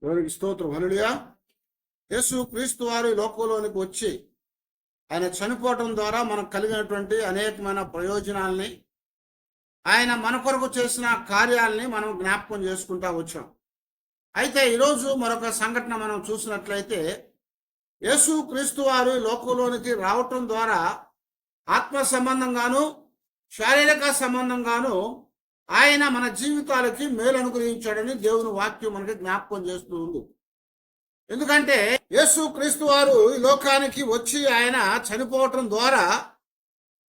దేవునికి స్తోత్రం. హల్లెలూయా. యేసు క్రీస్తు వారి లోకంలోనికి వచ్చి ఆయన చనిపోవటం ద్వారా మనకు కలిగినటువంటి అనేకమైన ప్రయోజనాల్ని, ఆయన మన కొరకు చేసిన కార్యాలని మనం జ్ఞాపకం చేసుకుంటా వచ్చాం. అయితే ఈరోజు మరొక సంఘటన మనం చూసినట్లయితే, యేసు క్రీస్తు వారు లోకంలోనికి రావటం ద్వారా ఆత్మ సంబంధంగాను శారీరక సంబంధంగాను ఆయన మన జీవితాలకి మేలు అనుగ్రహించాడని దేవుని వాక్యం మనకి జ్ఞాపకం చేస్తూ ఉంది. ఎందుకంటే యేసు క్రీస్తు వారు ఈ లోకానికి వచ్చి ఆయన చనిపోవటం ద్వారా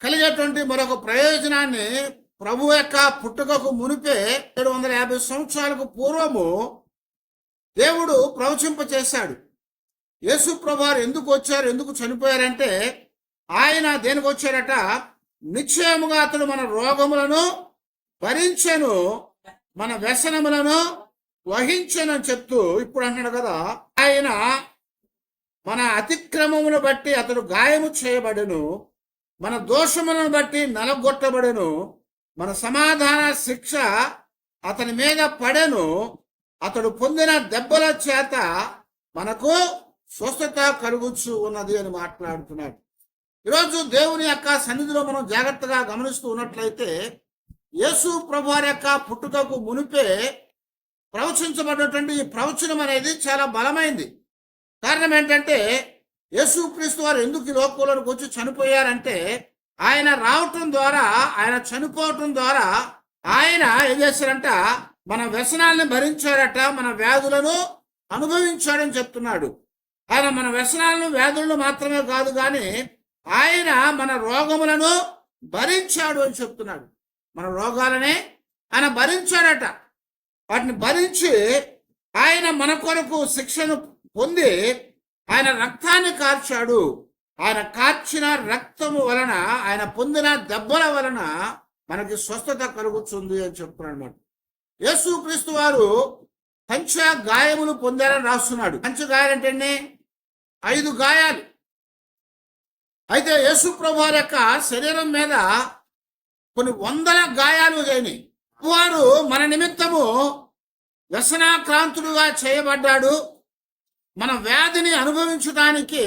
కలిగేటువంటి మరొక ప్రయోజనాన్ని ప్రభు యొక్క పుట్టుకకు మునిపే 750 సంవత్సరాలకు పూర్వము దేవుడు ప్రవచింపచేశాడు. యేసు ప్రభువారు ఎందుకు వచ్చారు, ఎందుకు చనిపోయారంటే, ఆయన దేనికి వచ్చారట, నిశ్చయముగా అతడు మన రోగములను భరించెను, మన వ్యసనములను వహించెను అని చెప్తూ ఇప్పుడు అంటున్నాడు కదా, ఆయన మన అతిక్రమమును బట్టి అతడు గాయము చేయబడెను, మన దోషములను బట్టి నలగొట్టబడెను, మన సమాధాన శిక్ష అతని మీద పడెను, అతడు పొందిన దెబ్బల చేత మనకు స్వస్థత కలుగుచు ఉన్నది అని మాట్లాడుతున్నాడు. ఈరోజు దేవుని యొక్క సన్నిధిలో మనం జాగ్రత్తగా గమనిస్తూ ఉన్నట్లయితే, యేసు ప్రభువారి యొక్క పుట్టుకకు మునిపే ప్రవచించబడినటువంటి ఈ ప్రవచనం అనేది చాలా బలమైంది. కారణం ఏంటంటే, యేసు క్రీస్తు వారు ఎందుకు ఈ లోకంలోకి వచ్చి చనిపోయారంటే, ఆయన రావటం ద్వారా, ఆయన చనిపోవటం ద్వారా ఆయన ఏం చేశారంట, మన వ్యసనాలను భరించారట, మన వ్యాధులను అనుభవించాడని చెప్తున్నాడు. ఆయన మన వ్యసనాలను వ్యాధులను మాత్రమే కాదు కానీ ఆయన మన రోగములను భరించాడు అని చెప్తున్నాడు. మన రోగాలనే ఆయన భరించాడట. వాటిని భరించి ఆయన మన కొరకు శిక్షను పొంది ఆయన రక్తాన్ని కార్చాడు. ఆయన కార్చిన రక్తము వలన, ఆయన పొందిన దెబ్బల వలన మనకి స్వస్థత కలుగుతుంది అని చెప్తున్నాడు అన్నమాట. యేసు క్రీస్తు వారు పంచ గాయములు పొందారని రాస్తున్నాడు. పంచ గాయాలు అంటే 5 గాయాలు. అయితే యేసు ప్రభు వారి యొక్క శరీరం మీద కొన్ని వందల గాయాలు అయినాయి. వారు మన నిమిత్తము వ్యసనాక్రాంతుడుగా చేయబడ్డాడు. మన వ్యాధిని అనుభవించడానికి,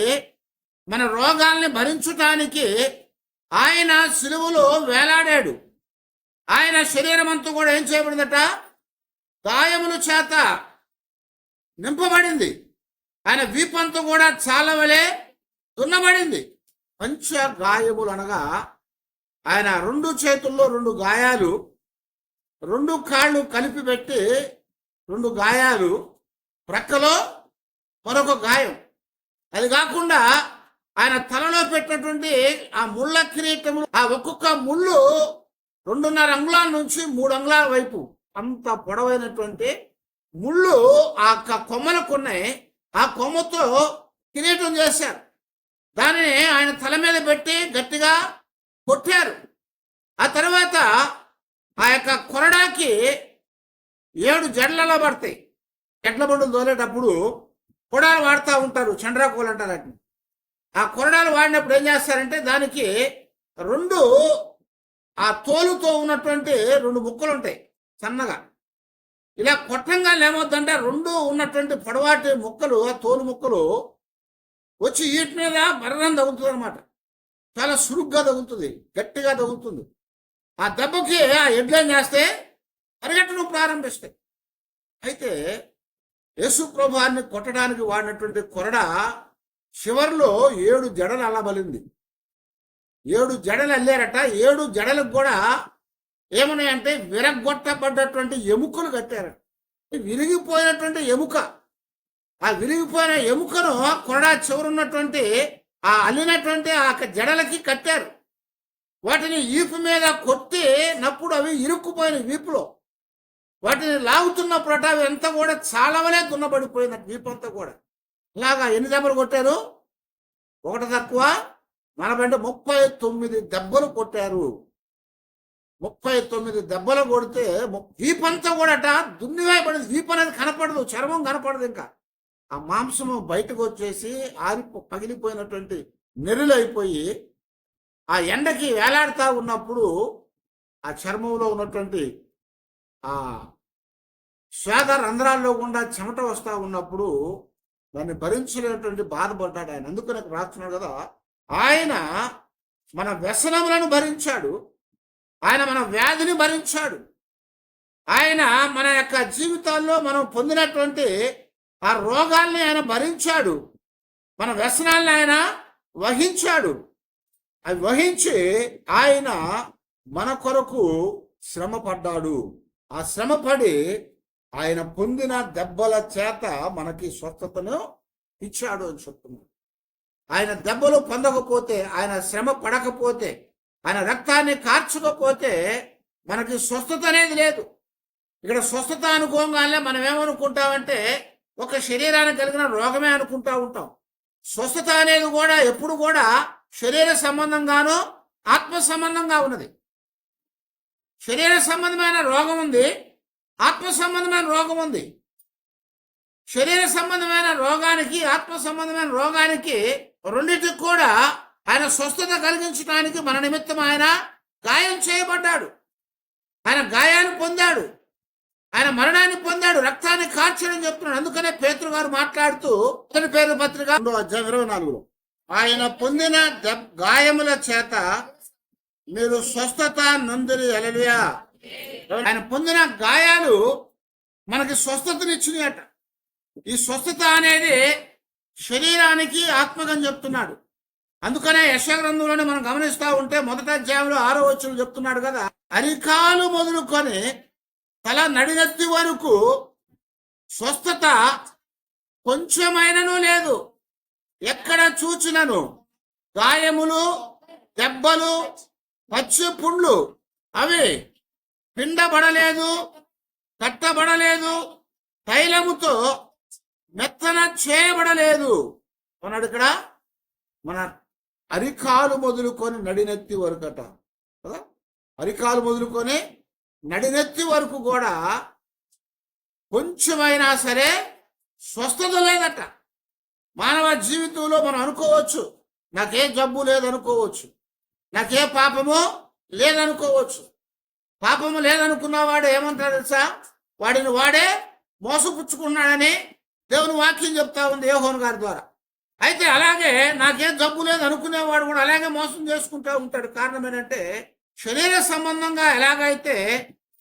మన రోగాల్ని భరించటానికి ఆయన సిలువలో వేలాడాడు. ఆయన శరీరం అంతా కూడా ఏం చేయబడిందట, గాయముల చేత నింపబడింది. ఆయన వీపంతా కూడా చాలా వలె దున్నబడింది. పంచ గాయములు అనగా ఆయన 2 చేతుల్లో 2 గాయాలు, 2 కాళ్ళు కలిపి పెట్టి 2 గాయాలు, ప్రక్కలో మరొక గాయం. అది కాకుండా ఆయన తలలో పెట్టినటువంటి ఆ ముళ్ళ కిరీటములు, ఆ ఒక్కొక్క ముళ్ళు 2.5 అంగుళాల నుంచి 3 అంగుళాల వైపు అంత పొడవైనటువంటి ముళ్ళు ఆ కొమ్మలకు ఉన్నాయి. ఆ కొమ్మతో కిరీటం చేశారు. దానిని ఆయన తల మీద పెట్టి గట్టిగా కొట్టారు. ఆ తర్వాత ఆ యొక్క కొరడాకి 7 జడలలో పడతాయి. ఎడ్ల బండులు తోలేటప్పుడు కొరడాలు వాడుతూ ఉంటారు, చండ్రాకోలు అంటారు వాటిని. ఆ కొరడాలు వాడినప్పుడు ఏం చేస్తారంటే, దానికి 2 ఆ తోలుతో ఉన్నటువంటి 2 ముక్కలు ఉంటాయి సన్నగా. ఇలా కొట్టంగా ఏమవుతుందంటే 2 ఉన్నటువంటి పొడవాటి ముక్కలు, ఆ తోలు ముక్కలు వచ్చి వీటి మీద బర్రం తగులుతుంది అనమాట. చాలా సురుగ్గా తగులుతుంది, గట్టిగా తగులుతుంది. ఆ దెబ్బకి ఆ ఎడ్లేం చేస్తే పరిగెట్టడం ప్రారంభిస్తాయి. అయితే యేసు ప్రభువారిని కొట్టడానికి వాడినటువంటి కొరడ చివరిలో 7 జడలు అల్లబలింది. 7 జడలు అల్లారట. 7 జడలకు కూడా ఏమన్నాయంటే, విరగొట్టబడ్డటువంటి ఎముకలు కట్టారట. విరిగిపోయినటువంటి ఎముక, ఆ విరిగిపోయిన ఎముకను కొరడా చివరున్నటువంటి ఆ అల్లినటువంటి ఆ జడలకి కట్టారు. వాటిని ఈపు మీద కొట్టినప్పుడు అవి ఇరుక్కుపోయిన వీపులో. వాటిని లాగుతున్నప్పుడు అవి ఎంత కూడా చాలా వలే దున్నబడిపోయినట్టు వీపు అంతా కూడా. ఇలాగా ఎన్ని దెబ్బలు కొట్టారు? 1 తక్కువ 39 దెబ్బలు కొట్టారు. 39 దెబ్బలు కొడితే వీపంతా కూడా దున్నివేయబడింది. వీపు అనేది కనపడదు, చర్మం కనపడదు. ఇంకా ఆ మాంసము బయటకు వచ్చేసి పగిలిపోయినటువంటి నెర్రులు అయిపోయి ఆ ఎండకి వేలాడుతూ ఉన్నప్పుడు ఆ చర్మంలో ఉన్నటువంటి ఆ శ్వేత రంధ్రాల్లో గుండా చెమట వస్తూ ఉన్నప్పుడు దాన్ని భరించలేనటువంటి బాధపడ్డాడు ఆయన. అందుకని రాస్తున్నాడు కదా, ఆయన మన వ్యసనములను భరించాడు, ఆయన మన వ్యాధిని భరించాడు, ఆయన మన యొక్క జీవితాల్లో మనం పొందినటువంటి ఆ రోగాల్ని ఆయన భరించాడు, మన వ్యసనాలను ఆయన వహించాడు. అవి వహించి ఆయన మన కొరకు శ్రమ పడ్డాడు. ఆ శ్రమపడి ఆయన పొందిన దెబ్బల చేత మనకి స్వస్థతను ఇచ్చాడు అని చెప్తున్నాడు. ఆయన దెబ్బలు పొందకపోతే, ఆయన శ్రమ పడకపోతే, ఆయన రక్తాన్ని కార్చకపోతే మనకి స్వస్థత అనేది లేదు. ఇక్కడ స్వస్థత అనుకోగానే మనం ఏమనుకుంటామంటే ఒక శరీరానికి కలిగిన రోగమే అనుకుంటా ఉంటాం. స్వస్థత అనేది కూడా ఎప్పుడు కూడా శరీర సంబంధంగానో ఆత్మ సంబంధంగా ఉన్నది. శరీర సంబంధమైన రోగం ఉంది, ఆత్మ సంబంధమైన రోగం ఉంది. శరీర సంబంధమైన రోగానికి, ఆత్మ సంబంధమైన రోగానికి రెండింటికి కూడా ఆయన స్వస్థత కలిగించడానికి మన నిమిత్తం ఆయన గాయం చేయబడ్డాడు, ఆయన గాయాన్ని పొందాడు, ఆయన మరణాన్ని పొందాడు, రక్తాన్ని కార్చడం చెప్తున్నాడు. అందుకనే పేతురు గారు మాట్లాడుతూ మొదటి పేరు పత్రిక 24 ఆయన పొందిన గాయముల చేత మీరు స్వస్థత నొందిరి. హల్లెలూయా. ఆయన పొందిన గాయాలు మనకి స్వస్థతనిచ్చినాయట. ఈ స్వస్థత అనేది శరీరానికి ఆత్మకని చెప్తున్నాడు. అందుకనే యెషయా గ్రంథంలోనే మనం గమనిస్తూ ఉంటే మొదటి అధ్యాయంలో 6వ వచనం చెప్తున్నాడు కదా, అరికాలు మొదలుకొని తల నడినెత్తి వరకు స్వస్థత కొంచెమైనను లేదు. ఎక్కడ చూచినను గాయములు, దెబ్బలు, పచ్చి పుండ్లు, అవి పిండబడలేదు, కట్టబడలేదు, తైలముతో మెత్తన చేయబడలేదు అన్నాడు. ఇక్కడ మన అరికాలు మొదలుకొని నడినెత్తి వరకట కదా, అరికాలు మొదలుకొని నడినెత్తి వరకు కూడా కొంచెమైనా సరే స్వస్థత లేదట. మానవ జీవితంలో మనం అనుకోవచ్చు, నాకే జబ్బు లేదనుకోవచ్చు, నాకే పాపము లేదనుకోవచ్చు. పాపము లేదనుకున్నవాడు ఏమంటాడు తెలుసా, వాడిని వాడే మోసపుచ్చుకున్నాడని దేవుని వాక్యం చెప్తా ఉంది యోహోను గారి ద్వారా. అయితే అలాగే నాకేం జబ్బు లేదు అనుకునేవాడు కూడా అలాగే మోసం చేసుకుంటూ ఉంటాడు. కారణం ఏంటంటే శరీర సంబంధంగా ఎలాగైతే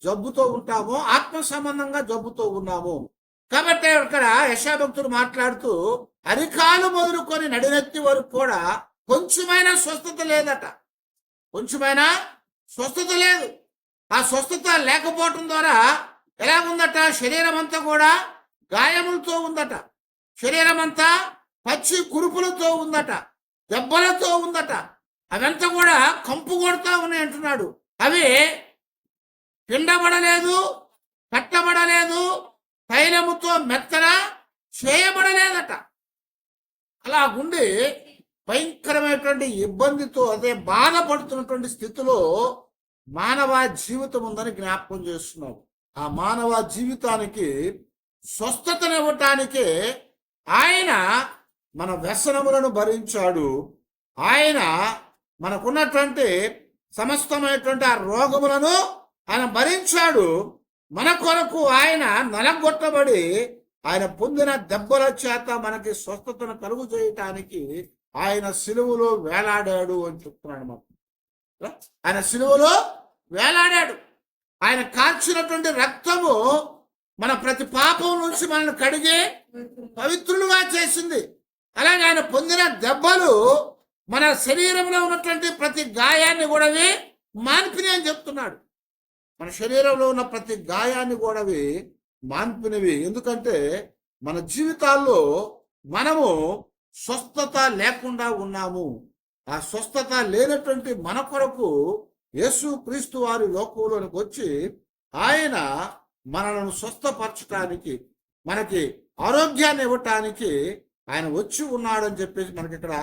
జబ్బుతో ఉంటామో ఆత్మ సంబంధంగా జబ్బుతో ఉన్నాము. కాబట్టి ఇక్కడ యెషయా భక్తుడు మాట్లాడుతూ అరికాలు మొదలుకొని నడినెత్తి వరకు కూడా కొంచెమైనా స్వస్థత లేదట, కొంచెమైనా స్వస్థత లేదు. ఆ స్వస్థత లేకపోవటం ద్వారా ఎలాగుందట, శరీరం అంతా కూడా గాయములతో ఉందట, శరీరం అంతా పచ్చి కురుపులతో ఉందట, దెబ్బలతో ఉందట, అవంతా కూడా కంపు కొడతా ఉన్నాయి అంటున్నాడు. అవి పిండబడలేదు, కట్టబడలేదు, తైలముతో మెత్తన చేయబడలేదట. అలా గుండి భయంకరమైనటువంటి ఇబ్బందితో, అదే బాధపడుతున్నటువంటి స్థితిలో మానవ జీవితం ఉందని జ్ఞాపకం చేస్తున్నాడు. ఆ మానవ జీవితానికి స్వస్థతనివ్వటానికే ఆయన మన వ్యసనములను భరించాడు. ఆయన మనకున్నటువంటి సమస్తమైనటువంటి ఆ రోగములను ఆయన భరించాడు. మన కొరకు ఆయన నలగొట్టబడి ఆయన పొందిన దెబ్బల చేత మనకి స్వస్థతను కలుగు చేయటానికి ఆయన సిలువలో వేలాడాడు అని చెప్తున్నాడు. మనం ఆయన సిలువలో వేలాడాడు. ఆయన కాల్చినటువంటి రక్తము మన ప్రతి పాపం నుంచి మనల్ని కడిగి పవిత్రులుగా చేసింది. అలాగే ఆయన పొందిన దెబ్బలు మన శరీరంలో ఉన్నటువంటి ప్రతి గాయాన్ని కూడా మాన్పిని అని చెప్తున్నాడు. మన శరీరంలో ఉన్న ప్రతి గాయాన్ని కూడా మాన్పినవి. ఎందుకంటే మన జీవితాల్లో మనము స్వస్థత లేకుండా ఉన్నాము. ఆ స్వస్థత లేనటువంటి మన కొరకు యేసు క్రీస్తు వారి లోకంలోనికి వచ్చి ఆయన మనలను స్వస్థపరచడానికి, మనకి ఆరోగ్యాన్ని ఇవ్వటానికి ఆయన వచ్చి ఉన్నాడని చెప్పేసి మనకి ఇక్కడ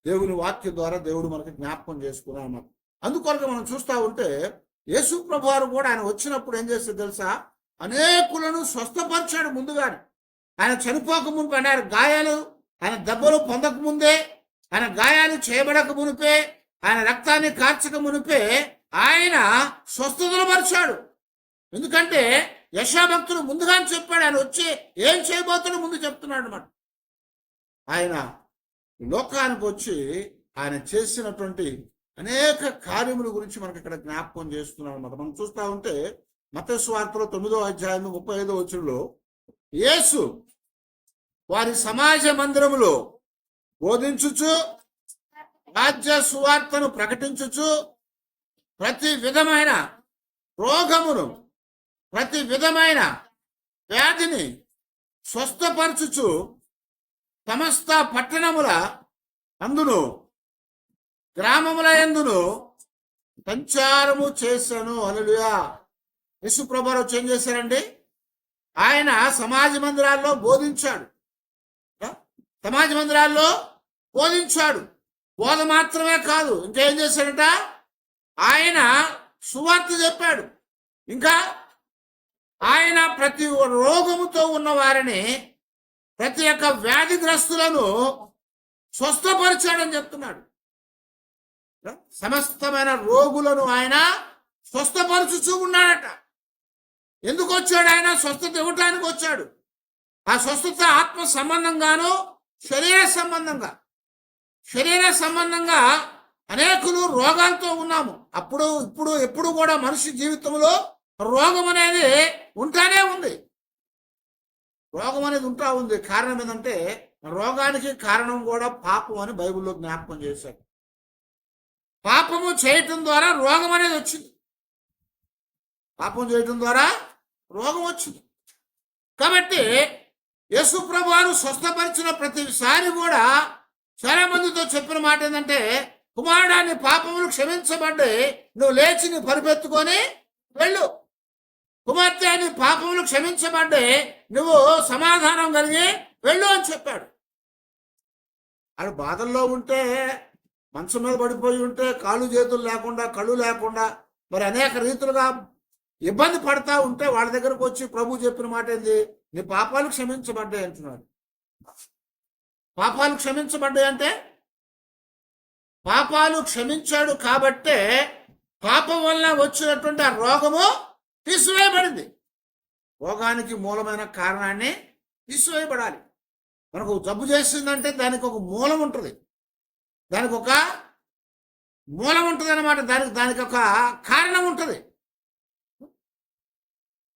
దేవుని వాక్యం ద్వారా దేవుడు మనకి జ్ఞాపకం చేసుకున్నాడు. అందుకొరకు మనం చూస్తూ ఉంటే యేసు ప్రభువారు కూడా ఆయన వచ్చినప్పుడు ఏం చేస్తే తెలుసా, అనేకులను స్వస్థపరిచాడు. ముందుగానే ఆయన చనిపోక మునిపే, ఆయన గాయాలు, ఆయన దెబ్బలు పొందక ముందే, ఆయన గాయాలు చేయబడక మునిపే, ఆయన రక్తాన్ని కార్చక మునిపే ఆయన స్వస్థతలు పరిచాడు. ఎందుకంటే యెషయా భక్తుడు ముందుగానే చెప్పాడు. ఆయన వచ్చి ఏం చేయబోతాడో ముందు చెప్తున్నాడు అన్నమాట. ఆయన లోకానికి వచ్చి ఆయన చేసినటువంటి అనేక కార్యముల గురించి మనకి ఇక్కడ జ్ఞాపకం చేస్తున్నాడు అన్నమాట. మనం చూస్తా ఉంటే మత్తయి సువార్తలో 9వ అధ్యాయం 35వ వచనంలో యేసు వారి సమాజ మందిరములో బోధించుచు రాజ్య సువార్తను ప్రకటించుచు ప్రతి విధమైన రోగమును ప్రతి విధమైన వ్యాధిని స్వస్థపరచుచు సమస్త పట్టణముల అందును గ్రామముల యందును సంచారము చేశాను. హల్లెలూయా. యేసు ప్రభువారు ఏం చేశారండి? ఆయన సమాజ మందిరాల్లో బోధించాడు. సమాజ మందిరాల్లో బోధించాడు. బోధ మాత్రమే కాదు, ఇంకేం చేశాడట? ఆయన సువార్త చెప్పాడు. ఇంకా ఆయన ప్రతి రోగముతో ఉన్న వారిని, ప్రతి ఒక్క వ్యాధిగ్రస్తులను స్వస్థపరిచాడని చెప్తున్నాడు. సమస్తమైన రోగులను ఆయన స్వస్థపరుచుచూ ఉన్నాడట. ఎందుకు వచ్చాడు? ఆయన స్వస్థత ఇవ్వటానికి వచ్చాడు. ఆ స్వస్థత ఆత్మ సంబంధంగాను శరీర సంబంధంగా అనేకులు రోగాలతో ఉన్నాము. ఎప్పుడు కూడా మనిషి జీవితంలో రోగం అనేది ఉంటానే ఉంది. రోగం అనేది ఉంటా ఉంది. కారణం ఏంటంటే రోగానికి కారణం కూడా పాపం అని బైబిల్లో జ్ఞాపకం చేశాడు. పాపము చేయటం ద్వారా రోగం అనేది వచ్చింది. పాపం చేయటం ద్వారా రోగం వచ్చింది. కాబట్టి యేసు ప్రభువారు స్వస్థపరిచిన ప్రతిసారి కూడా చాలా మందితో చెప్పిన మాట ఏంటంటే, కుమారుడా నీ పాపములు క్షమించబడ్డాయి, నువ్వు లేచి నీ పరిపెత్తుకొని వెళ్ళు. కుమార్తె నీ పాపములు క్షమించబడ్డాయి, నువ్వు సమాధానం కలిగి వెళ్ళు అని చెప్పాడు. అది బాధల్లో ఉంటే, మంచం మీద పడిపోయి ఉంటే, కాళ్ళు చేతులు లేకుండా కళ్ళు లేకుండా మరి అనేక రీతులుగా ఇబ్బంది పడతా ఉంటే వాళ్ళ దగ్గరకు వచ్చి ప్రభు చెప్పిన మాట ఏంది? నీ పాపాలు క్షమించబడ్డాయి అంటున్నాడు. పాపాలు క్షమించబడ్డాయి అంటే పాపాలు క్షమించాడు కాబట్టే పాపం వల్ల వచ్చినటువంటి ఆ రోగము తీసివేయబడింది. రోగానికి మూలమైన కారణాన్ని తీసివేయబడాలి. మనకు జబ్బు చేసిందంటే దానికి ఒక మూలం ఉంటుంది. దానికి ఒక మూలం ఉంటుంది అన్నమాట. దానికి ఒక కారణం ఉంటుంది.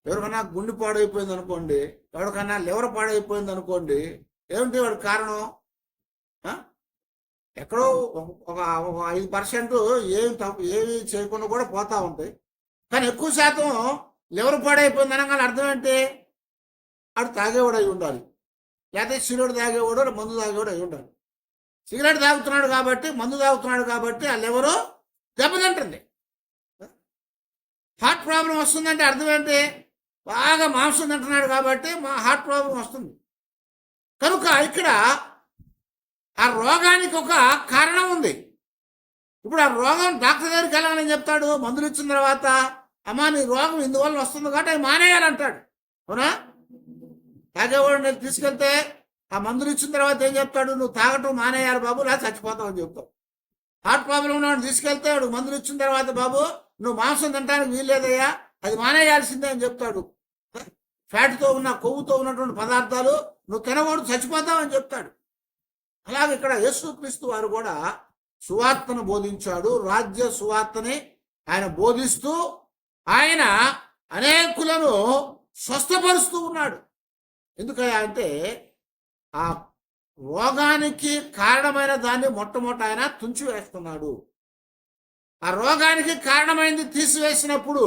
ఎవరికన్నా గుండె పాడైపోయింది అనుకోండి, ఎవరికన్నా లివర్ పాడైపోయింది అనుకోండి, ఏమిటి వాడి కారణం? ఎక్కడో ఒక 5% ఏమి చేయకుండా కూడా పోతా ఉంటాయి. కానీ ఎక్కువ శాతం లివర్ పాడైపోయింది అనగానే అర్థం ఏంటి? వాడు తాగేవాడు అయి ఉండాలి, లేకపోతే సిగరెట్ తాగేవాడు, మందు తాగేవాడు అయి ఉండాలి. సిగరెట్ తాగుతున్నాడు కాబట్టి, మందు తాగుతున్నాడు కాబట్టి ఆ లివరు దెబ్బతింటుంది. హార్ట్ ప్రాబ్లం వస్తుందంటే అర్థం ఏంటి? బాగా మాంసం తింటున్నాడు కాబట్టి హార్ట్ ప్రాబ్లం వస్తుంది. కనుక ఇక్కడ ఆ రోగానికి ఒక కారణం ఉంది. ఇప్పుడు ఆ రోగం డాక్టర్ దగ్గరికి వెళ్ళాలని చెప్తాడు. మందులు ఇచ్చిన తర్వాత, అమ్మా నీ రోగం ఇందువల్ల వస్తుంది కాబట్టి అది మానేయాలంటాడు. అవునా? తాగేవాడు తీసుకెళ్తే ఆ మందులు ఇచ్చిన తర్వాత ఏం చెప్తాడు? నువ్వు తాగటం మానేయాలి బాబు, లేదా చచ్చిపోతావు అని చెప్తావు. హార్ట్ ప్రాబ్లం ఉన్నవాడు తీసుకెళ్తే వాడు మందులు ఇచ్చిన తర్వాత, బాబు నువ్వు మాంసం తినడానికి వీల్లేదయ్యా, అది మానేయాల్సిందే అని చెప్తాడు. ఫ్యాట్తో ఉన్న కొవ్వుతో ఉన్నటువంటి పదార్థాలు నువ్వు తినకూడదు, చచ్చిపోతావు అని చెప్తాడు. అలాగే ఇక్కడ యేసుక్రీస్తు వారు కూడా సువార్తను బోధించాడు. రాజ్య సువార్తని ఆయన బోధిస్తూ ఆయన అనేకులను స్వస్థపరుస్తూ ఉన్నాడు. ఎందుకయ్యా అంటే ఆ రోగానికి కారణమైన దాన్ని మొట్టమొదట ఆయన తుంచివేస్తున్నాడు. ఆ రోగానికి కారణమైంది తీసివేసినప్పుడు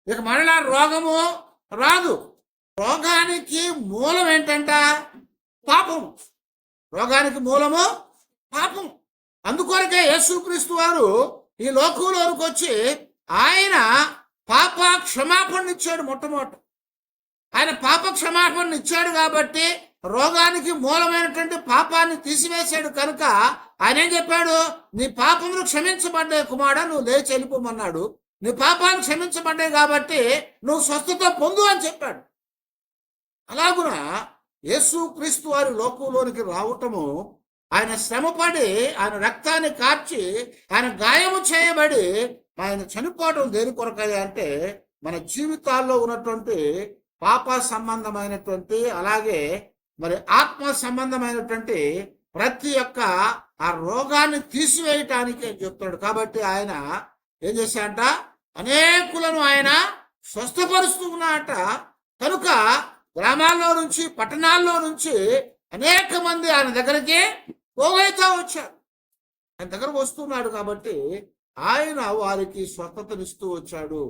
ఇక మరలా రోగము రాదు. రోగానికి మూలం ఏంటంట? పాపం. రోగానికి మూలము పాపం. అందుకొరకే యేసుక్రీస్తు వారు ఈ లోకంలోకి వచ్చి ఆయన పాప క్షమాపణ ఇచ్చాడు. మొట్టమొదట ఆయన పాప క్షమాపణ ఇచ్చాడు కాబట్టి రోగానికి మూలమైనటువంటి పాపాన్ని తీసివేశాడు. కనుక ఆయన ఏం చెప్పాడు? నీ పాపములు క్షమించబడ్డాయి కుమారుడా, నువ్వు లేచి వెళ్ళిపోమన్నాడు. నీ పాపాలు క్షమించబడ్డాయి కాబట్టి నువ్వు స్వస్థత పొందు అని చెప్పాడు. అలాగున యేసుక్రీస్తు వారి లోకంలోనికి రావటము, ఆయన శ్రమపడి, ఆయన రక్తాన్ని కార్చి, ఆయన గాయము చేయబడి ఆయన చనిపోవటం దేని కొరకయ్యా అంటే మన జీవితాల్లో ఉన్నటువంటి పాప సంబంధమైనటువంటి అలాగే మరి ఆత్మ సంబంధమైనటువంటి ప్రతి ఒక్క ఆ రోగాన్ని తీసివేయటానికి అని చెప్తాడు. కాబట్టి ఆయన ఏం చేశాడంట, అనేకులను ఆయన స్వస్థపరుస్తూ ఉన్నాడట. కనుక గ్రామాల్లో నుంచి పట్టణాల్లో నుంచి అనేక మంది ఆయన దగ్గరికి పోగైతా వచ్చారు. ఆయన దగ్గరకు వస్తున్నాడు కాబట్టి ఆయన వారికి స్వస్థతనిస్తూ వచ్చాడు.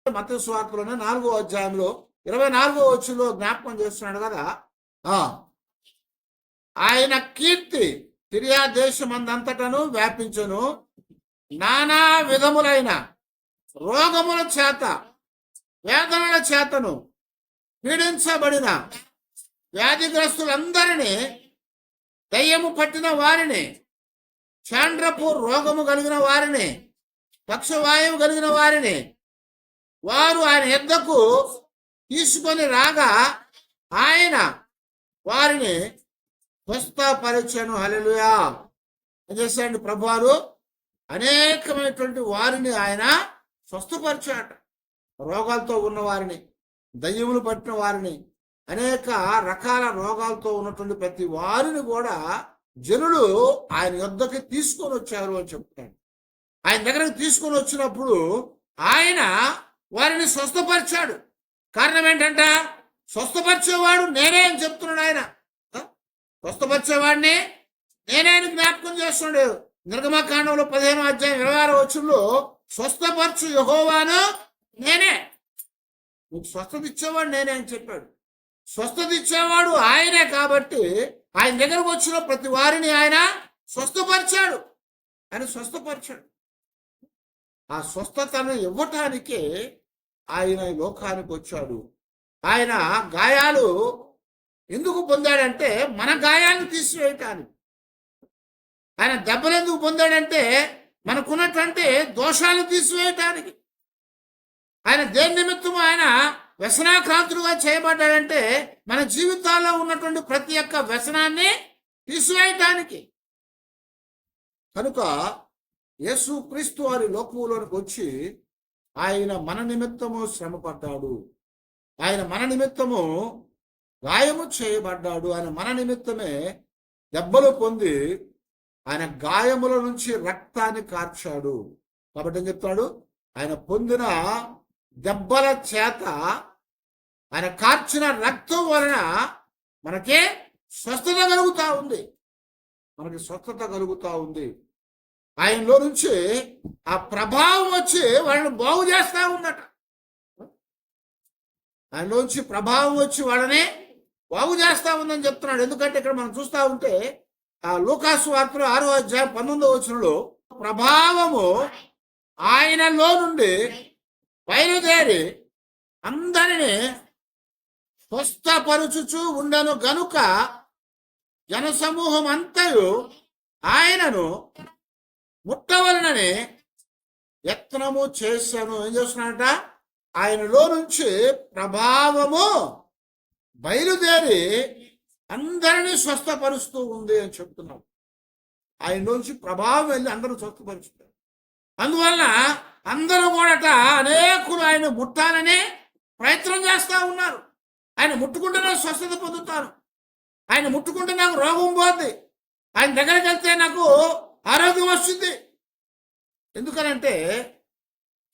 మత్తయి సువార్తలోనే 4వ అధ్యాయంలో 24వ వచనంలో జ్ఞాపకం చేస్తున్నాడు కదా, ఆయన కీర్తి సిరియా దేశమందంతటను వ్యాపించును, నానా విధములైన రోగముల చేత వేదనల చేతను పీడించబడిన వ్యాధిగ్రస్తులందరినీ, దయ్యము పట్టిన వారిని, చాండ్రపు రోగము కలిగిన వారిని, పక్షవాయువు కలిగిన వారిని వారు ఆయన యొద్దకు తీసుకొని రాగా ఆయన వారిని స్వస్థపరిచెను. హల్లెలూయా. ఏం చేశాడు ప్రభువారు? అనేకమైనటువంటి వారిని ఆయన స్వస్థపరిచాట. రోగాలతో ఉన్న వారిని, దయ్యములు పట్టిన వారిని, అనేక రకాల రోగాలతో ఉన్నటువంటి ప్రతి వారిని కూడా జనులు ఆయన యొద్దకి తీసుకొని వచ్చారు అని చెప్తాడు. ఆయన దగ్గరకు తీసుకొని వచ్చినప్పుడు ఆయన వారిని స్వస్థపరిచాడు. కారణం ఏంటంట, స్వస్థపరిచేవాడు నేనే అని చెప్తున్నాడు ఆయన. స్వస్థపరిచేవాడిని నేనే అని జ్ఞాపకం చేస్తున్నాడు. నిర్గమకాండంలో 15వ అధ్యాయం 26వ వచనంలో స్వస్థపరచు యెహోవాను నేనే, నీకు స్వస్థత ఇచ్చేవాడు నేనే అని చెప్పాడు. స్వస్థత ఇచ్చేవాడు ఆయనే కాబట్టి ఆయన దగ్గరకు వచ్చిన ప్రతి వారిని ఆయన స్వస్థపరిచాడు. ఆయన స్వస్థపరిచాడు. ఆ స్వస్థతను ఇవ్వటానికే ఆయన లోకానికి వచ్చాడు. ఆయన గాయాలు ఎందుకు పొందాడంటే మన గాయాలను తీసివేయటానికి. ఆయన దెబ్బలు ఎందుకు పొందాడంటే మనకున్నటువంటి దోషాలు తీసివేయటానికి. ఆయన దేని నిమిత్తము ఆయన వ్యసనాక్రాంతులుగా చేయబడ్డాడంటే మన జీవితాల్లో ఉన్నటువంటి ప్రతి ఒక్క వ్యసనాన్ని తీసివేయటానికి. కనుక యేసు క్రీస్తు వారి లోకంలోనికి వచ్చి ఆయన మన నిమిత్తము శ్రమపడ్డాడు. ఆయన మన నిమిత్తము గాయము చేయబడ్డాడు. ఆయన మన నిమిత్తమే దెబ్బలు పొంది ఆయన గాయముల నుంచి రక్తాన్ని కార్చాడు. కాబట్టి ఏం చెప్తాడు, ఆయన పొందిన దెబ్బల చేత, ఆయన కార్చిన రక్తం వలన మనకి స్వస్థత కలుగుతా ఉంది. మనకి స్వస్థత కలుగుతా ఉంది. ఆయనలో నుంచి ఆ ప్రభావం వచ్చి వాళ్ళని బాగు చేస్తా ఉందట. ఆయనలోంచి ప్రభావం వచ్చి వాళ్ళని బాగు చేస్తా ఉందని చెప్తున్నాడు. ఎందుకంటే ఇక్కడ మనం చూస్తా ఉంటే ఆ లూకాసు వార్తలో 6వ అధ్యాయం 19వ వచనంలో ప్రభావము ఆయనలో నుండి బయలుదేరి అందరినీ స్వస్థపరుచుచు ఉండను గనుక జనసమూహం అంతయు ఆయనను ముట్టవలనని యత్నము చేశాను. ఏం చేస్తున్నాడంట, ఆయనలో నుంచి ప్రభావము బయలుదేరి అందరినీ స్వస్థపరుస్తూ ఉంది అని చెప్తున్నాం. ఆయనలోంచి ప్రభావం వెళ్ళి అందరూ స్వస్థపరుస్తారు. అందువల్ల అందరూ కూడా అనేకులు ఆయన ముట్టాలని ప్రయత్నం చేస్తూ ఉన్నారు. ఆయన ముట్టుకుంటే నాకు స్వస్థత పొందుతాను, ఆయన ముట్టుకుంటే నాకు రోగం పోద్ది, ఆయన దగ్గరికి వెళ్తే నాకు ఆరోగ్యం వస్తుంది. ఎందుకనంటే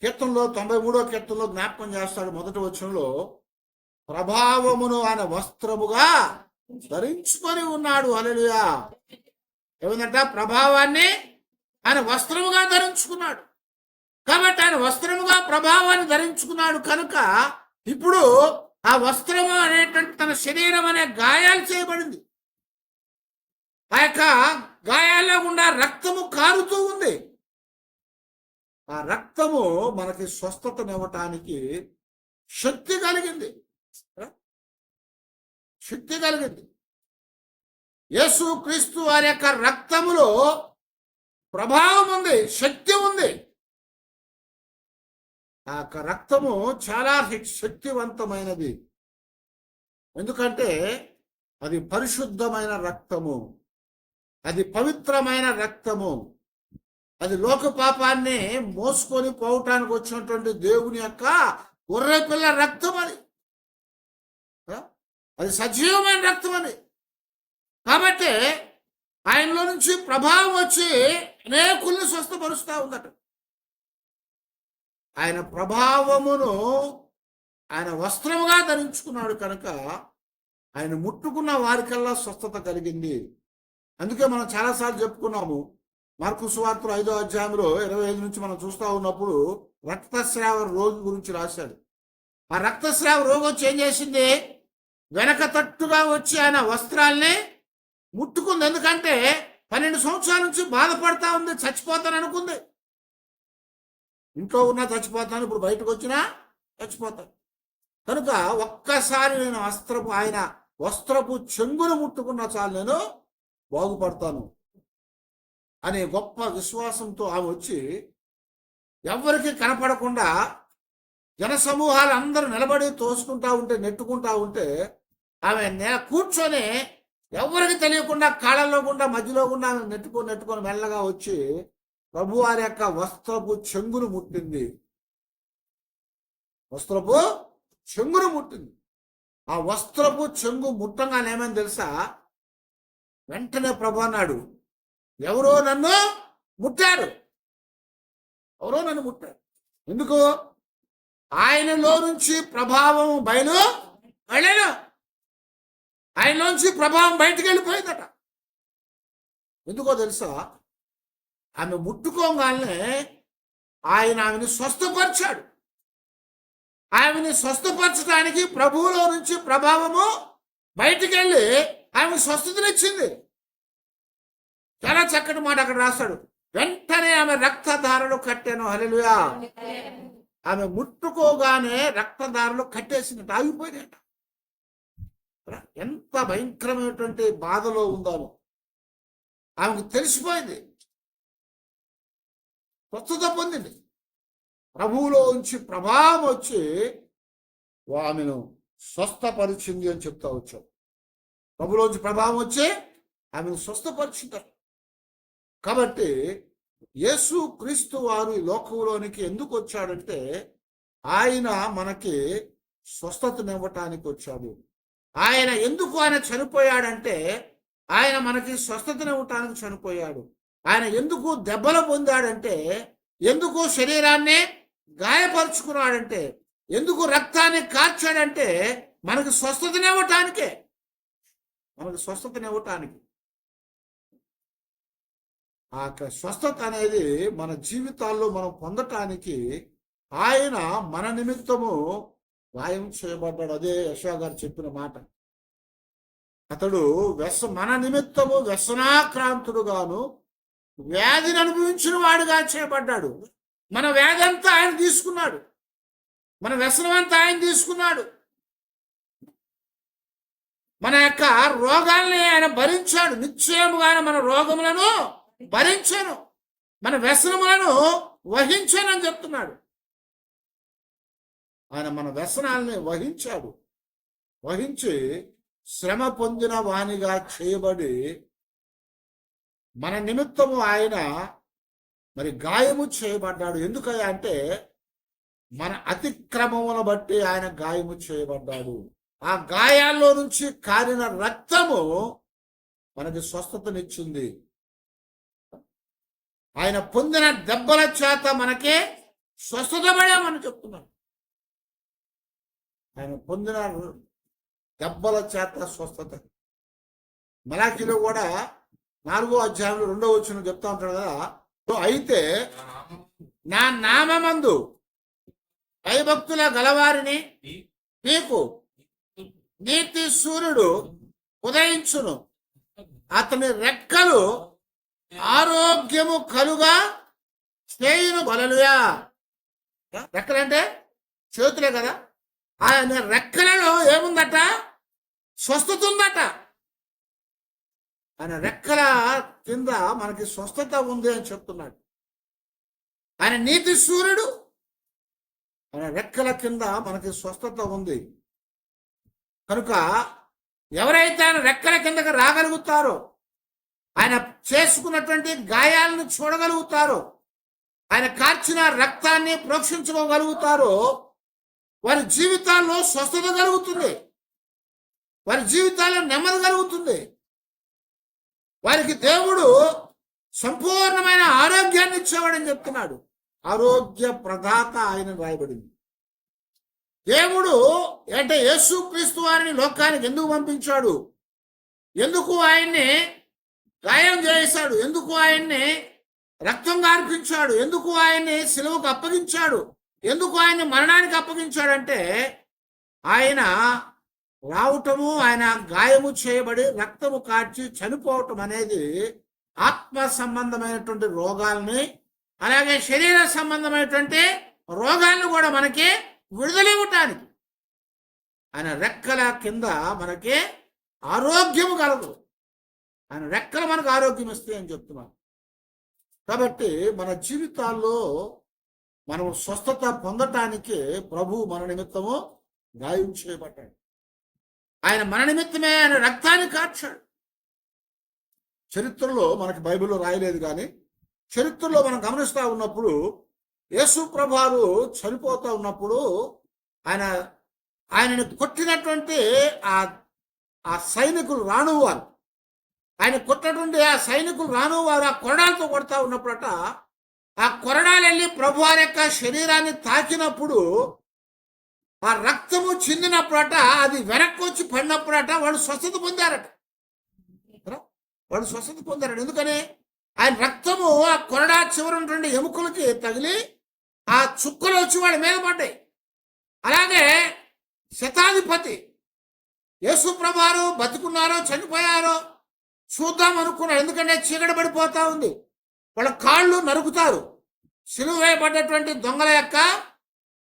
కీర్తనలో 93వ కీర్తనలో జ్ఞాపకం చేస్తాడు. మొదటి వచనంలో ప్రభావమును ఆయన వస్త్రముగా ధరించుకొని ఉన్నాడు. హల్లెలూయా. ఏమిటంట, ప్రభావాన్ని ఆయన వస్త్రముగా ధరించుకున్నాడు. కాబట్టి ఆయన వస్త్రముగా ప్రభావాన్ని ధరించుకున్నాడు కనుక ఇప్పుడు ఆ వస్త్రము అనేటువంటి తన శరీరం అనే గాయాలు చేయబడింది. ఆ యొక్క గాయాల్లో గుండా రక్తము కారుతూ ఉంది. ఆ రక్తము మనకి స్వస్థతనివ్వటానికి శక్తి కలిగింది. శక్తి కలిగింది. యేసు క్రీస్తు వారి యొక్క రక్తములో ప్రభావం ఉంది, శక్తి ఉంది. ఆ యొక్క రక్తము చాలా శక్తివంతమైనది. ఎందుకంటే అది పరిశుద్ధమైన రక్తము, అది పవిత్రమైన రక్తము, అది లోక పాపాన్ని మోసుకొని పోవటానికి వచ్చినటువంటి దేవుని యొక్క గొర్రె పిల్ల రక్తం అది, అది సజీవమైన రక్తం అది. కాబట్టి ఆయనలో నుంచి ప్రభావం వచ్చి అనేకుల్ని స్వస్థపరుస్తూ ఉందట. ఆయన ప్రభావమును ఆయన వస్త్రముగా ధరించుకున్నాడు కనుక ఆయన ముట్టుకున్న వారికల్లా స్వస్థత కలిగింది. అందుకే మనం చాలాసార్లు చెప్పుకున్నాము, మార్కు సువార్త 5వ అధ్యాయంలో 25 నుంచి మనం చూస్తూ ఉన్నప్పుడు రక్తస్రావ రోగి గురించి రాశాడు. ఆ రక్తస్రావ రోగి వచ్చి ఏం చేసింది? వెనక తట్టుగా వచ్చి ఆయన వస్త్రాల్ని ముట్టుకుంది. ఎందుకంటే 12 సంవత్సరాల నుంచి బాధపడతా ఉంది, చచ్చిపోతాను అనుకుంది. ఇంట్లో ఉన్నా చచ్చిపోతాను, ఇప్పుడు బయటకు వచ్చినా చచ్చిపోతాను. కనుక ఒక్కసారి నేను ఆయన వస్త్రపు చెంగును ముట్టుకున్న చాలు నేను బాగుపడతాను అనే గొప్ప విశ్వాసంతో ఆమె వచ్చి ఎవరికి కనపడకుండా జనసమూహాలు అందరూ నిలబడి తోసుకుంటా ఉంటే, నెట్టుకుంటా ఉంటే ఆమె కూర్చొని ఎవరికి తెలియకుండా కాళ్ళలో గుండా మధ్యలో గుండా నెట్టుకొని మెల్లగా వచ్చి ప్రభు వారి యొక్క వస్త్రపు చెంగును ముట్టింది. వస్త్రపు చెంగును ముట్టింది. ఆ వస్త్రపు చెంగు ముట్టంగానే ఏమని తెలుసా? వెంటనే ప్రభు అన్నాడు, ఎవరో నన్ను ముట్టారు. ఎందుకు? ఆయనలో నుంచి ప్రభావం వెళ్ళాను. ఆయనలోంచి ప్రభావం బయటికి వెళ్ళిపోయిందట. ఎందుకో తెలుసా? ఆమె ముట్టుకోగానే ఆయన ఆమెను స్వస్థపరిచాడు. ఆమెను స్వస్థపరచడానికి ప్రభువులో నుంచి ప్రభావము బయటికి వెళ్ళి ఆమె స్వస్థతనిచ్చింది. చాలా చక్కటి మాట అక్కడ రాస్తాడు. వెంటనే ఆమె రక్తధారలు కట్టాను. హల్లెలూయా. ఆమె ముట్టుకోగానే రక్తధారలు కట్టేసిందట, ఆగిపోయిందట. ఎంత భయంకరమైనటువంటి బాధలో ఉందామో ఆమెకు తెలిసిపోయింది. స్వస్థత పొందింది. ప్రభువులో ఉంచి ప్రభావం వచ్చి ఆమెను స్వస్థపరిచింది అని చెప్తా వచ్చాం. ప్రభులోంచి ప్రభావం వచ్చి ఆమెను స్వస్థపరిచింది. కాబట్టి యేసు క్రీస్తు వారు ఈ లోకంలోనికి ఎందుకు వచ్చాడంటే ఆయన మనకి స్వస్థతనివ్వటానికి వచ్చాడు. ఆయన చనిపోయాడంటే ఆయన మనకి స్వస్థతనివ్వటానికి చనిపోయాడు. ఆయన ఎందుకు దెబ్బలు పొందాడంటే, ఎందుకు శరీరాన్ని గాయపరుచుకున్నాడంటే, ఎందుకు రక్తాన్ని కార్చాడంటే మనకు స్వస్థతనివ్వటానికి. ఆ స్వస్థత అనేది మన జీవితాల్లో మనం పొందటానికి ఆయన మన నిమిత్తము గాయం చేయబడ్డాడు. అదే యెషయా గారు చెప్పిన మాట. అతడు మన నిమిత్తము వ్యసనాక్రాంతుడుగాను వ్యాధిని అనుభవించిన వాడుగా చేయబడ్డాడు. మన వ్యాధి అంతా ఆయన తీసుకున్నాడు, మన వ్యసనం అంతా ఆయన తీసుకున్నాడు. మన యొక్క రోగాల్ని ఆయన భరించాడు. నిశ్చయముగా మన రోగములను భరించాను, మన వ్యసనములను వహించాను అని చెప్తున్నాడు. ఆయన మన వ్యసనాల్ని వహించి శ్రమ పొందిన వానిగా చేయబడి మన నిమిత్తము ఆయన మరి గాయము చేయబడ్డాడు. ఎందుకయ్యా అంటే మన అతిక్రమమును బట్టి ఆయన గాయము చేయబడ్డాడు. ఆ గాయాల్లో నుంచి కారిన రక్తము మనకి స్వస్థతనిచ్చింది. ఆయన పొందిన దెబ్బల చేత మనకి స్వస్థత పడామని చెప్తున్నాను. ఆయన పొందిన దెబ్బల చేత స్వస్థత. మలాకీలో కూడా 4వ అధ్యాయంలో 2వ వచనం చెప్తా ఉంటాడు కదా, అయితే నా నామమందు భయభక్తుల గలవారిని నీకు నీతి సూర్యుడు ఉదయించును, అతని రెక్కలు ఆరోగ్యము కలుగా చేయును. బలలుయా. రెక్కలంటే చేతులే కదా. ఆయన రెక్కలలో ఏముందట? స్వస్థత ఉందట. ఆయన రెక్కల కింద మనకి స్వస్థత ఉంది అని చెప్తున్నాడు. ఆయన నీతి సూర్యుడు, ఆయన రెక్కల కింద మనకి స్వస్థత ఉంది. కనుక ఎవరైతే ఆయన రెక్కల కిందకి రాగలుగుతారో, ఆయన చేసుకున్నటువంటి గాయాలను చూడగలుగుతారో, ఆయన కార్చిన రక్తాన్ని ప్రోక్షించుకోగలుగుతారో, వారి జీవితాల్లో స్వస్థత కలుగుతుంది, వారి జీవితాల్లో నెమ్మది కలుగుతుంది. వారికి దేవుడు సంపూర్ణమైన ఆరోగ్యాన్ని ఇచ్చేవాడని చెప్తున్నాడు. ఆరోగ్య ప్రదాత ఆయన రాయబడింది. దేవుడు అంటే యేసుక్రీస్తు వారిని లోకానికి ఎందుకు పంపించాడు, ఎందుకు ఆయన్ని గాయం చేశాడు, ఎందుకు ఆయన్ని రక్తం గార్పించాడు, ఎందుకు ఆయన్ని సిలువకు అప్పగించాడు, ఎందుకు ఆయన్ని మరణానికి అప్పగించాడంటే ఆయన రావటము, ఆయన గాయము చేయబడి రక్తము కార్చి చనిపోవటం అనేది ఆత్మ సంబంధమైనటువంటి రోగాల్ని, అలాగే శరీర సంబంధమైనటువంటి రోగాలను కూడా మనకి విడుదలివ్వటానికి, ఆయన రెక్కల కింద మనకి ఆరోగ్యము కలదు. ఆయన రెక్కలు మనకు ఆరోగ్యం ఇస్తాయి అని చెప్తున్నాను. కాబట్టి మన జీవితాల్లో మనం స్వస్థత పొందటానికి ప్రభు మన నిమిత్తము గాయం చేయబడ్డాడు. ఆయన మన నిమిత్తమే ఆయన రక్తాన్ని కార్చాడు. చరిత్రలో మనకి బైబిల్లో రాయలేదు, కానీ చరిత్రలో మనం గమనిస్తూ ఉన్నప్పుడు యేసు ప్రభువారు చనిపోతూ ఉన్నప్పుడు ఆయనని కొట్టినటువంటి ఆ సైనికులు రానువారు, ఆయన కొట్టినటువంటి ఆ సైనికులు రానువారు ఆ కొరడాలతో కొడతా ఉన్నప్పుడట, ఆ కొరడాలు వెళ్ళి ప్రభువారి యొక్క శరీరాన్ని తాకినప్పుడు ఆ రక్తము చిందినప్పుడట, అది వెనక్కి వచ్చి పడినప్పుడట వాళ్ళు స్వస్థత పొందారట. వాళ్ళు స్వస్థత పొందారట. ఎందుకని ఆయన రక్తము ఆ కొరడా చివరి ఎముకలకి తగిలి ఆ చుక్కలు వచ్చి వాళ్ళ మీద పడ్డాయి. అలాగే శతాధిపతి యేసు ప్రభువారు బతుకున్నారో చనిపోయారో చూద్దాం అనుకున్నారు. ఎందుకంటే చీకటి పడిపోతా ఉంది, వాళ్ళ కాళ్ళు నరుకుతారు. సిలువ వేయబడ్డటువంటి దొంగల యొక్క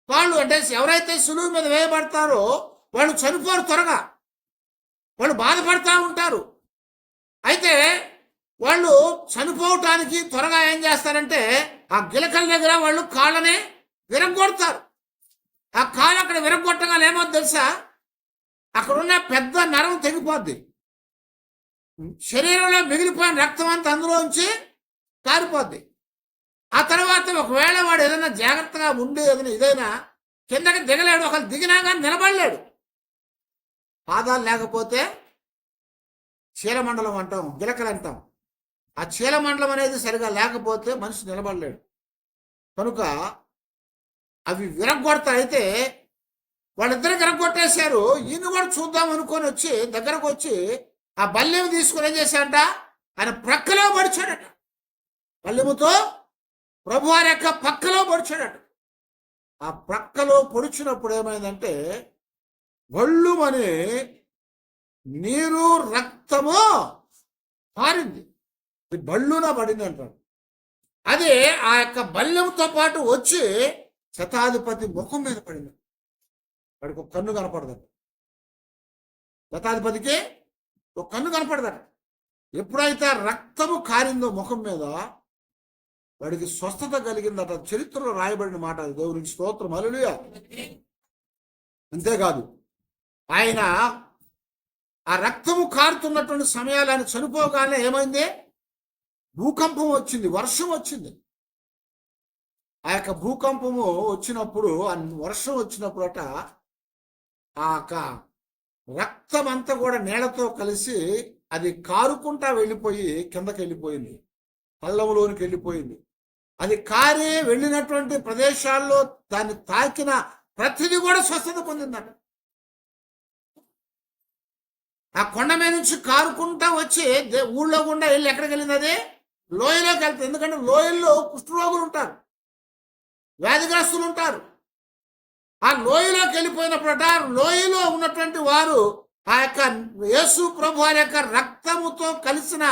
కాళ్ళు, అంటే ఎవరైతే సులువు మీద వేయబడతారో వాళ్ళు చనిపోరు త్వరగా, వాళ్ళు బాధపడతా ఉంటారు. అయితే వాళ్ళు చనిపోవటానికి త్వరగా ఏం చేస్తారంటే ఆ గిలకల దగ్గర వాళ్ళు కాళ్ళని విరగొడతారు. ఆ కాళ్ళు అక్కడ విరగొట్టగానే ఏమో తెలుసా, అక్కడున్న పెద్ద నరం తెగిపోద్ది, శరీరంలో మిగిలిపోయిన రక్తం అంతా అందులోంచి కారిపోద్ది. ఆ తర్వాత ఒకవేళ వాడు ఏదైనా జాగ్రత్తగా ఉండి ఏదైనా ఇదైనా కిందకి దిగలేడు, ఒకళ్ళు దిగినా కానీ నిలబడలేడు. పాదాలు లేకపోతే చీలమండలం అంటాం, గిలకలు అంటాం. ఆ చీలమండలం అనేది సరిగా లేకపోతే మనిషి నిలబడలేడు. కనుక అవి విరగొడతా. అయితే వాళ్ళిద్దరు విరగొట్టేశారు. ఈయన కూడా చూద్దాం అనుకొని వచ్చి దగ్గరకు వచ్చి ఆ బల్లెం తీసుకుని ఏం చేశాడంట, ఆయన ప్రక్కలో పడిచాడట. బల్లెముతో ప్రభువారి యొక్క పక్కలో పొడిచాడట. ఆ ప్రక్కలో పొడిచినప్పుడు ఏమైందంటే వళ్ళుమని నీరు రక్తము పారింది, బళ్ళున పడింది అంటాడు. అది ఆ యొక్క బల్లెంతో పాటు వచ్చి శతాధిపతి ముఖం మీద పడింది. వాడికి ఒక కన్ను కనపడదట, శతాధిపతికి ఒక కన్ను కనపడదట. ఎప్పుడైతే రక్తము కారిందో ముఖం మీద వాడికి స్వస్థత కలిగిందట. చరిత్రలో రాయబడిన మాట. దేవునికి స్తోత్రం, హల్లెలూయా. అంతేకాదు ఆయన ఆ రక్తము కారుతున్నటువంటి సమయాలు ఆయన చనిపోగానే ఏమైంది, భూకంపం వచ్చింది, వర్షం వచ్చింది. ఆ యొక్క భూకంపము వచ్చినప్పుడు, ఆ వర్షం వచ్చినప్పుడట ఆ రక్తం అంతా కూడా నీళ్లతో కలిసి అది కారుకుంటా వెళ్ళిపోయి కిందకి వెళ్ళిపోయింది, పల్లవులోనికి వెళ్ళిపోయింది. అది కారి వెళ్ళినటువంటి ప్రదేశాల్లో దాన్ని తాకిన ప్రతిదీ కూడా స్వస్థత పొందిందట. ఆ కొండ మీద నుంచి కారుకుంటా వచ్చి ఊళ్ళో గుండా వెళ్ళి ఎక్కడికి వెళ్ళింది, అది లోయలోకి వెళ్తుంది. ఎందుకంటే లోయల్లో కుష్ఠరోగులు ఉంటారు, వ్యాధిగ్రస్తులు ఉంటారు. ఆ లోయలోకి వెళ్ళిపోయినప్పుడట లోయలో ఉన్నటువంటి వారు ఆ యొక్క యేసు ప్రభు వారి యొక్క రక్తముతో కలిసిన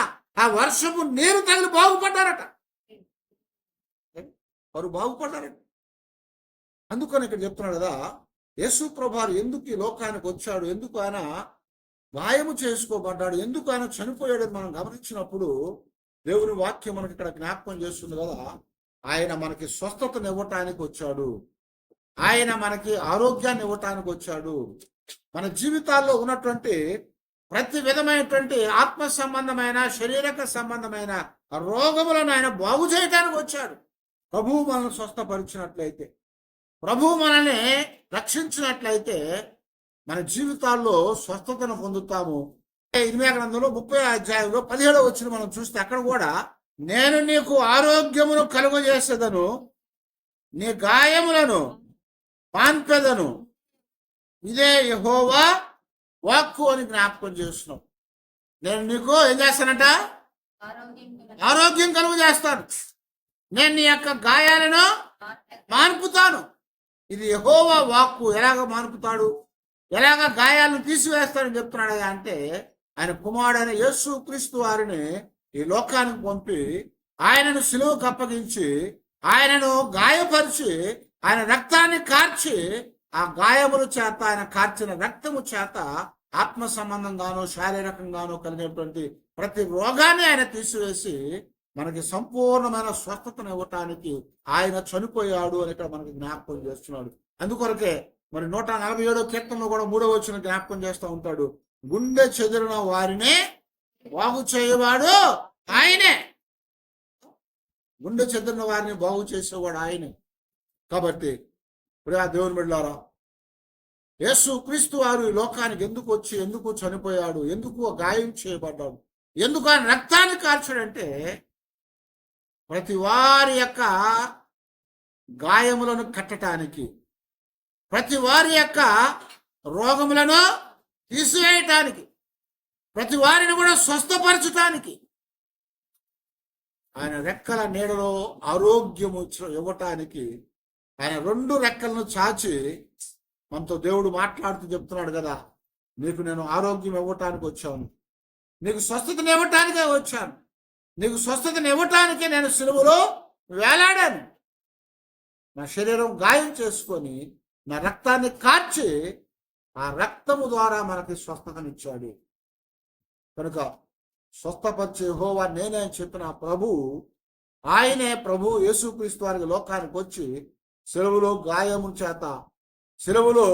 ఆ వర్షపు నీరు తగిలి బాగుపడ్డారట. వారు బాగుపడ్డారట. అందుకని ఇక్కడ చెప్తున్నాడు కదా, యేసు ప్రభు వారు ఎందుకు ఈ లోకానికి వచ్చాడు, ఎందుకు ఆయన గాయము చేసుకోబడ్డాడు, ఎందుకు ఆయన చనిపోయాడని మనం గమనించినప్పుడు దేవుని వాక్యం మనకి ఇక్కడ జ్ఞాపకం చేస్తుంది కదా. ఆయన మనకి స్వస్థతను ఇవ్వటానికి వచ్చాడు, ఆయన మనకి ఆరోగ్యాన్ని ఇవ్వటానికి వచ్చాడు. మన జీవితాల్లో ఉన్నటువంటి ప్రతి విధమైనటువంటి ఆత్మ సంబంధమైన శారీరక సంబంధమైన రోగములను ఆయన బాగు చేయటానికి వచ్చాడు. ప్రభువు మనల్ని స్వస్థపరిచినట్లయితే ప్రభు మనల్ని రక్షించినట్లయితే మన జీవితాల్లో స్వస్థతను పొందుతాము. ఇర్మియా గ్రంథంలో 30వ అధ్యాయంలో 17వ వచనం మనం చూస్తే అక్కడ కూడా నేను నీకు ఆరోగ్యమును కలుగజేసేదను, నీ గాయములను మాన్పెదను, ఇదే యెహోవా వాక్కు అని జ్ఞాపకం చేస్తున్నాం. నేను నీకు ఏం చేస్తానంట? ఆరోగ్యం కలుగు చేస్తాను. నేను నీ యొక్క గాయాలను మాన్పుతాను. ఇది యెహోవా వాక్కు. ఎలాగ మాన్పుతాడు, ఎలాగ గాయాలను తీసివేస్తాడని చెప్తున్నాడు అంటే ఆయన కుమారుడైన యేసు క్రీస్తు వారిని ఈ లోకానికి పంపి ఆయనను సిలువకు అప్పగించి ఆయనను గాయపరిచి ఆయన రక్తాన్ని కార్చి ఆ గాయముల చేత ఆయన కార్చిన రక్తము చేత ఆత్మ సంబంధంగానో శారీరకంగానో కలిగినటువంటి ప్రతి రోగాన్ని ఆయన తీసివేసి మనకి సంపూర్ణమైన స్వస్థతను ఇవ్వటానికి ఆయన చనిపోయాడు అని ఇక్కడ మనకి జ్ఞాపకం చేస్తున్నాడు. అందుకొరకే మరి 147వ కీర్తనలో కూడా 3వ వచనం జ్ఞాపకం చేస్తూ ఉంటాడు, గుండె చెదిరిన వారినే బాగు చేయవాడు ఆయనే. గుండె చెదిరిన వారిని బాగు చేసేవాడు ఆయనే. కాబట్టి ఇప్పుడు ఆ దేవుని బిడ్డలారా, యేసు క్రీస్తు వారు ఈ లోకానికి ఎందుకు వచ్చి, ఎందుకు చనిపోయాడు, ఎందుకు గాయం చేయబడ్డాడు, ఎందుకు ఆయన రక్తాన్ని కార్చాడంటే ప్రతి వారి యొక్క గాయములను కట్టడానికి, ప్రతి వారి యొక్క రోగములను తీసివేయటానికి, ప్రతి వారిని కూడా స్వస్థపరచటానికి, ఆయన రెక్కల నీడలో ఆరోగ్యము ఇవ్వటానికి ఆయన 2 రెక్కలను చాచి మనతో దేవుడు మాట్లాడుతూ చెప్తున్నాడు కదా, నీకు నేను ఆరోగ్యం ఇవ్వటానికి వచ్చాను, నీకు స్వస్థతను ఇవ్వటానికే వచ్చాను, నీకు స్వస్థతను ఇవ్వటానికే నేను సిలువలో వేలాడాను, నా శరీరం గాయం చేసుకొని నా రక్తాన్ని కార్చి ఆ రక్తము ద్వారా మనకి స్వస్థతనిచ్చాడు. కనుక స్వస్థపరిచే యెహోవా నేనే అని చెప్పిన ప్రభు ఆయనే ప్రభు యేసుక్రీస్తు వారికి లోకానికి వచ్చి సిలువలో గాయము చేత, సిలువలో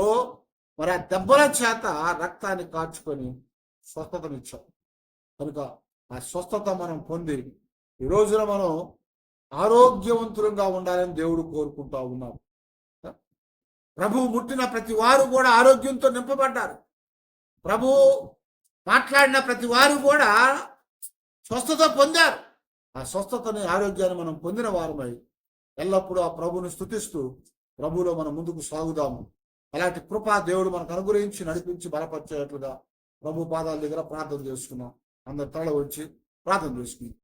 మరి ఆ దెబ్బల చేత రక్తాన్ని కార్చుకొని స్వస్థతనిచ్చాం. కనుక ఆ స్వస్థత మనం పొంది ఈ రోజున మనం ఆరోగ్యవంతులంగా ఉండాలని దేవుడు కోరుకుంటా ఉన్నాడు. ప్రభు ముట్టిన ప్రతి వారు కూడా ఆరోగ్యంతో నింపబడ్డారు. ప్రభు మాట్లాడిన ప్రతి వారు కూడా స్వస్థత పొందారు. ఆ స్వస్థతని, ఆరోగ్యాన్ని మనం పొందిన వారమై ఎల్లప్పుడూ ఆ ప్రభుని స్తుతిస్తూ ప్రభువులో మనం ముందుకు సాగుదాము. అలాంటి కృపా దేవుడు మనకు అనుగ్రహించి నడిపించి బలపరిచేట్లుగా ప్రభు పాదాల దగ్గర ప్రార్థన చేసుకున్నాం. అందరు తల వచ్చి ప్రార్థన చేసుకున్నాం.